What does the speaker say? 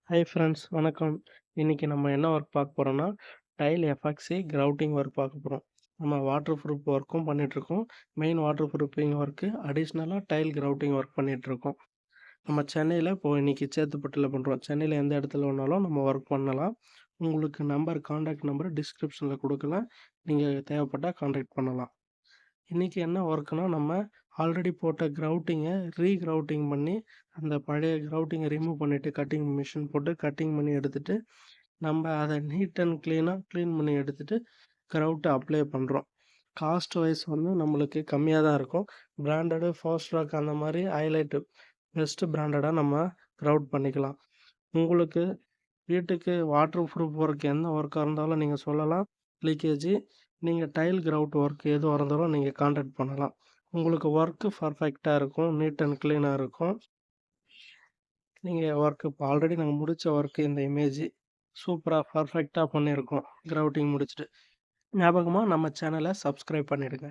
Hi friends வணக்கம். இன்னைக்கு நம்ம என்ன ஒர்க் பார்க்க போறோம்னா, டைல் எஃபாக்ஸி கிரவுட்டிங் ஒர்க் பார்க்க போறோம். நம்ம வாட்டர் ப்ரூஃப் ஒர்க்கும் பண்ணிட்டுருக்கோம். மெயின் வாட்டர் ப்ரூஃபிங் ஒர்க்கு அடிஷ்னலா டைல் கிரவுட்டிங் ஒர்க் பண்ணிட்டுருக்கோம். நம்ம சென்னையில இப்போ இன்னைக்கு சேத்துப்பட்டுல பண்றோம். சென்னையில எந்த இடத்துல வேணாலும் நம்ம ஒர்க் பண்ணலாம். உங்களுக்கு கான்டாக்ட் நம்பர் டிஸ்கிரிப்ஷன்ல குடுக்கலாம். நீங்க தேவைப்பட்டா கான்டாக்ட் பண்ணலாம். இன்னைக்கு என்ன ஒர்க்குனா, நம்ம ஆல்ரெடி போட்ட கிரவுட்டிங்க ரீகிரவுட்டிங் பண்ணி, அந்த பழைய கிரவுட்டிங்க ரிமூவ் பண்ணிட்டு, கட்டிங் மிஷின் போட்டு கட்டிங் பண்ணி எடுத்துட்டு, நம்ம அத நீட் அண்ட் கிளீன் பண்ணி எடுத்துட்டு, கிரவுட் அப்ளை பண்றோம். காஸ்ட் வைஸ் வந்து நம்மளுக்கு கம்மியா தான் இருக்கும். பிராண்டடு, ஃபோஸ்ட்ராக் அந்த மாரி ஹைலைட் பெஸ்ட் பிராண்டடா நம்ம கிரவுட் பண்ணிக்கலாம். உங்களுக்கு வீட்டுக்கு வாட்டர் ப்ரூஃப் ஒர்க் எந்த ஒர்க்கா இருந்தாலும் நீங்க சொல்லலாம். லீக்கேஜி நீங்க டைல் கிரவுட் ஒர்க் எதுவா இருந்தாலும் நீங்க கான்டாக்ட் பண்ணலாம். உங்களுக்கு ஒர்க் பெர்ஃபெக்ட்டா இருக்கும். நீட் அண்ட் கிளீனா இருக்கும். நீங்க ஒர்க் இப்போ ஆல்ரெடி நாங்க முடிச்ச ஒர்க் இந்த இமேஜ் சூப்பரா பெர்ஃபெக்ட்டா பண்ணியிருக்கோம். கிரவுட்டிங் முடிச்சுட்டு. ஞாபகமா நம்ம சேனல சப்ஸ்கிரைப் பண்ணிடுங்க.